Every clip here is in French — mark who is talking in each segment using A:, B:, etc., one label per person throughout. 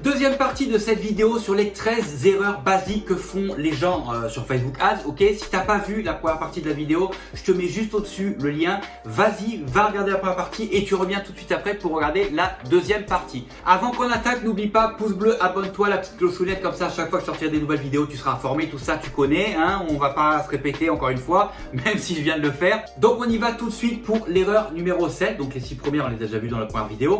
A: Deuxième partie de cette vidéo sur les 13 erreurs basiques que font les gens sur Facebook Ads. Ok, si t'as pas vu la première partie de la vidéo, je te mets juste au-dessus le lien. Vas-y, va regarder la première partie et tu reviens tout de suite après pour regarder la deuxième partie. Avant qu'on attaque, n'oublie pas, pouce bleu, abonne-toi, la petite clochonnette, comme ça à chaque fois que je sortirai des nouvelles vidéos, tu seras informé. Tout ça, tu connais, hein, on va pas se répéter encore une fois, même si je viens de le faire. Donc on y va tout de suite pour l'erreur numéro 7. Donc les 6 premières, on les a déjà vues dans la première vidéo.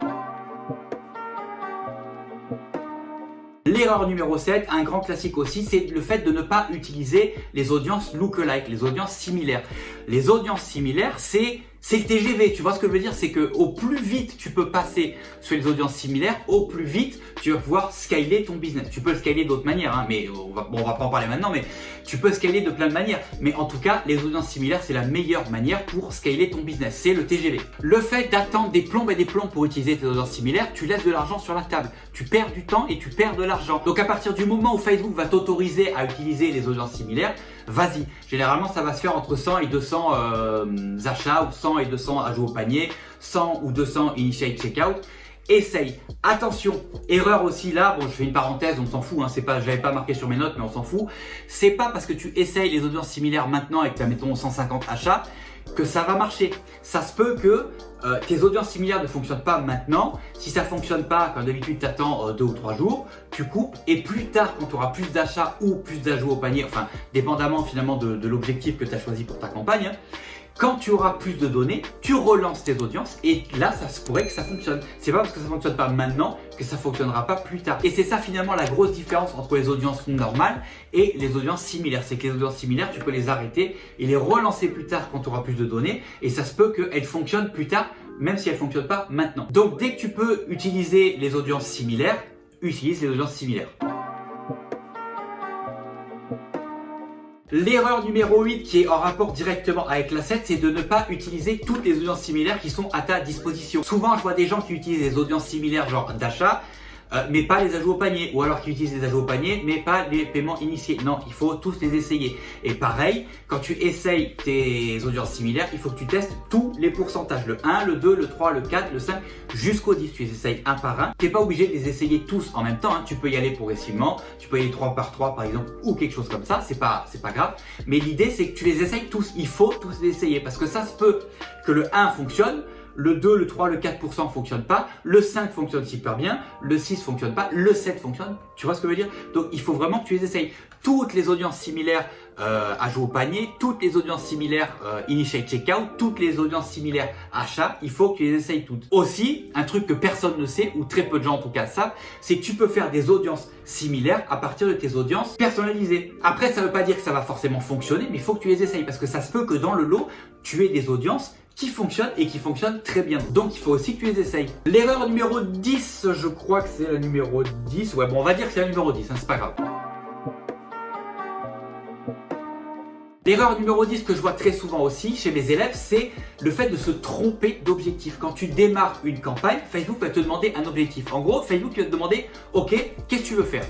A: L'erreur numéro 7, un grand classique aussi, c'est le fait de ne pas utiliser les audiences lookalike, les audiences similaires. Les audiences similaires, c'est le TGV, tu vois ce que je veux dire? C'est que au plus vite tu peux passer sur les audiences similaires, au plus vite tu vas pouvoir scaler ton business. Tu peux le scaler d'autres manières, hein, mais on va pas en parler maintenant, mais tu peux scaler de plein de manières. Mais en tout cas, les audiences similaires, c'est la meilleure manière pour scaler ton business, c'est le TGV. Le fait d'attendre des plombes et des plombs pour utiliser tes audiences similaires, tu laisses de l'argent sur la table. Tu perds du temps et tu perds de l'argent. Donc à partir du moment où Facebook va t'autoriser à utiliser les audiences similaires, vas-y. Généralement, ça va se faire entre 100 et 200 achats ou 100 et 200 ajouts au panier, 100 ou 200 initiate checkout. Essaye. Attention, erreur aussi là, bon je fais une parenthèse, on s'en fout, hein, c'est pas, j'avais pas marqué sur mes notes mais on s'en fout. C'est pas parce que tu essayes les audiences similaires maintenant avec mettons 150 achats que ça va marcher. Ça se peut que tes audiences similaires ne fonctionnent pas maintenant. Si ça fonctionne pas, comme d'habitude tu attends 2 ou 3 jours, tu coupes et plus tard quand tu auras plus d'achats ou plus d'ajouts au panier, enfin dépendamment finalement de l'objectif que tu as choisi pour ta campagne, hein, quand tu auras plus de données, tu relances tes audiences et là, ça se pourrait que ça fonctionne. C'est pas parce que ça fonctionne pas maintenant que ça fonctionnera pas plus tard. Et c'est ça finalement la grosse différence entre les audiences normales et les audiences similaires. C'est que les audiences similaires, tu peux les arrêter et les relancer plus tard quand tu auras plus de données et ça se peut qu'elles fonctionnent plus tard, même si elles fonctionnent pas maintenant. Donc dès que tu peux utiliser les audiences similaires, utilise les audiences similaires. L'erreur numéro 8 qui est en rapport directement avec la 7, c'est de ne pas utiliser toutes les audiences similaires qui sont à ta disposition. Souvent, je vois des gens qui utilisent les audiences similaires genre d'achat, mais pas les ajouts au panier, ou alors qui utilisent les ajouts au panier, mais pas les paiements initiés. Non, il faut tous les essayer. Et pareil, quand tu essayes tes audiences similaires, il faut que tu testes tous les pourcentages, le 1, le 2, le 3, le 4, le 5, jusqu'au 10. Tu les essayes un par un. Tu n'es pas obligé de les essayer tous en même temps, hein. Tu peux y aller progressivement, tu peux y aller 3 par 3 par exemple, ou quelque chose comme ça, c'est pas grave. Mais l'idée, c'est que tu les essayes tous. Il faut tous les essayer, parce que ça se peut que le 1 fonctionne, le 2, le 3, le 4% fonctionne pas, le 5 fonctionne super bien, le 6 fonctionne pas, le 7 fonctionne, tu vois ce que je veux dire? Donc il faut vraiment que tu les essayes. Toutes les audiences similaires ajouts au panier, toutes les audiences similaires initiate checkout, toutes les audiences similaires achats, il faut que tu les essayes toutes. Aussi, un truc que personne ne sait, ou très peu de gens en tout cas savent, c'est que tu peux faire des audiences similaires à partir de tes audiences personnalisées. Après, ça veut pas dire que ça va forcément fonctionner, mais il faut que tu les essayes parce que ça se peut que dans le lot, tu aies des audiences qui fonctionnent et qui fonctionnent très bien. Donc il faut aussi que tu les essayes. L'erreur numéro 10, je crois que c'est la numéro 10. Ouais, bon, on va dire que c'est la numéro 10, hein, c'est pas grave. L'erreur numéro 10 que je vois très souvent aussi chez mes élèves, c'est le fait de se tromper d'objectif. Quand tu démarres une campagne, Facebook va te demander un objectif. En gros, Facebook va te demander, ok, qu'est-ce que tu veux faire?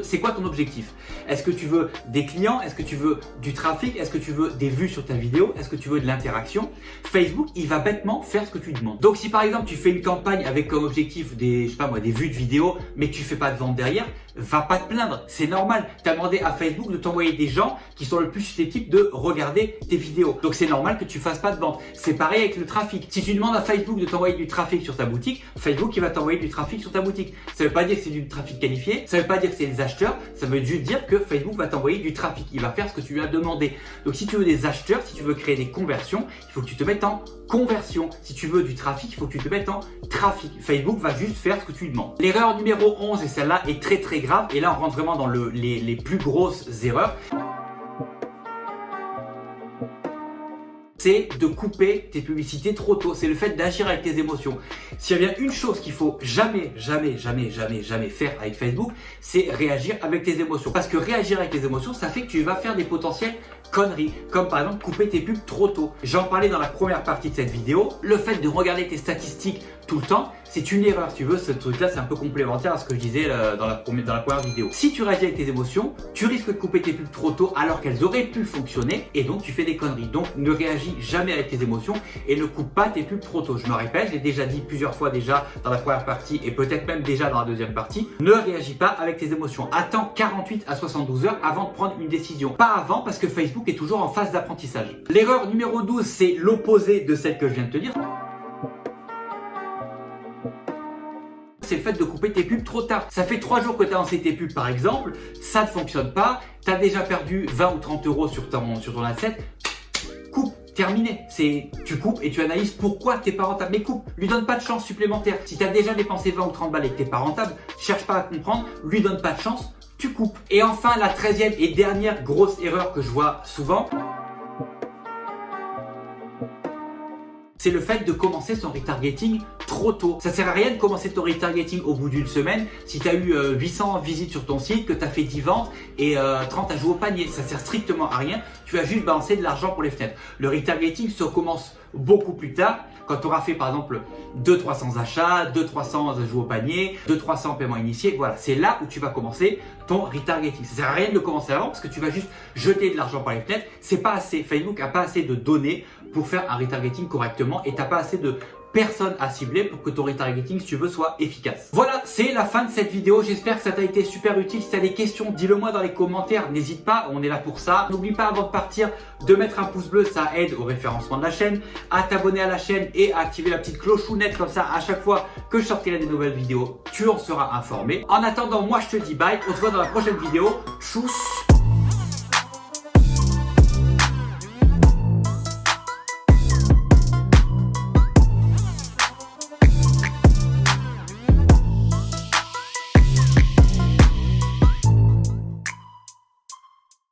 A: C'est quoi ton objectif? Est-ce que tu veux des clients? Est-ce que tu veux du trafic? Est-ce que tu veux des vues sur ta vidéo? Est-ce que tu veux de l'interaction? Facebook, il va bêtement faire ce que tu demandes. Donc si par exemple tu fais une campagne avec comme objectif des, je sais pas moi, des vues de vidéo, mais que tu fais pas de vente derrière, va pas te plaindre, c'est normal. Tu as demandé à Facebook de t'envoyer des gens qui sont le plus susceptibles de regarder tes vidéos. Donc c'est normal que tu fasses pas de vente. C'est pareil avec le trafic. Si tu demandes à Facebook de t'envoyer du trafic sur ta boutique, Facebook il va t'envoyer du trafic sur ta boutique. Ça veut pas dire que c'est du trafic qualifié, ça veut pas dire que c'est des acheteurs, ça veut juste dire que Facebook va t'envoyer du trafic. Il va faire ce que tu lui as demandé. Donc si tu veux des acheteurs, si tu veux créer des conversions, il faut que tu te mettes en conversion. Si tu veux du trafic, il faut que tu te mettes en trafic. Facebook va juste faire ce que tu lui demandes. L'erreur numéro 11, et celle-là est très très grave, et là on rentre vraiment dans les plus grosses erreurs, c'est de couper tes publicités trop tôt. C'est le fait d'agir avec tes émotions. S'il y a bien une chose qu'il faut jamais faire avec Facebook, c'est réagir avec tes émotions. Parce que réagir avec tes émotions, ça fait que tu vas faire des potentiels conneries, comme par exemple couper tes pubs trop tôt. J'en parlais dans la première partie de cette vidéo. Le fait de regarder tes statistiques tout le temps, c'est une erreur. Si tu veux, ce truc-là, c'est un peu complémentaire à ce que je disais dans la première vidéo. Si tu réagis avec tes émotions, tu risques de couper tes pubs trop tôt alors qu'elles auraient pu fonctionner et donc tu fais des conneries. Donc ne réagis jamais avec tes émotions et ne coupe pas tes pubs trop tôt. Je me répète, je l'ai déjà dit plusieurs fois déjà dans la première partie et peut-être même déjà dans la deuxième partie. Ne réagis pas avec tes émotions. Attends 48 à 72 heures avant de prendre une décision. Pas avant parce que Facebook est toujours en phase d'apprentissage. L'erreur numéro 12, c'est l'opposé de celle que je viens de te dire. C'est le fait de couper tes pubs trop tard. Ça fait 3 jours que tu as lancé tes pubs par exemple, ça ne fonctionne pas, tu as déjà perdu 20 ou 30 euros sur ton asset, coupe, terminé. Tu coupes et tu analyses pourquoi tu n'es pas rentable. Mais coupe, lui donne pas de chance supplémentaire. Si tu as déjà dépensé 20 ou 30 balles et que tu n'es pas rentable, cherche pas à comprendre, lui donne pas de chance, tu coupes. Et enfin, la 13e et dernière grosse erreur que je vois souvent, c'est le fait de commencer son retargeting trop tôt. Ça sert à rien de commencer ton retargeting au bout d'une semaine si tu as eu 800 visites sur ton site, que tu as fait 10 ventes et 30 à jouer au panier. Ça sert strictement à rien. Tu vas juste balancer de l'argent pour les fenêtres. Le retargeting se commence beaucoup plus tard quand tu auras fait par exemple 200-300 achats, 200-300 jouer au panier, 200-300 paiements initiés. Voilà, c'est là où tu vas commencer ton retargeting. Ça sert à rien de le commencer avant parce que tu vas juste jeter de l'argent par les fenêtres. C'est pas assez. Facebook a pas assez de données pour faire un retargeting correctement et t'as pas assez de personnes à cibler pour que ton retargeting, si tu veux, soit efficace. Voilà, c'est la fin de cette vidéo. J'espère que ça t'a été super utile. Si tu as des questions, dis-le moi dans les commentaires. N'hésite pas, on est là pour ça. N'oublie pas avant de partir de mettre un pouce bleu, ça aide au référencement de la chaîne, à t'abonner à la chaîne et à activer la petite clochounette comme ça à chaque fois que je sortirai des nouvelles vidéos, tu en seras informé. En attendant, moi je te dis bye. On se voit dans la prochaine vidéo. Tchuss!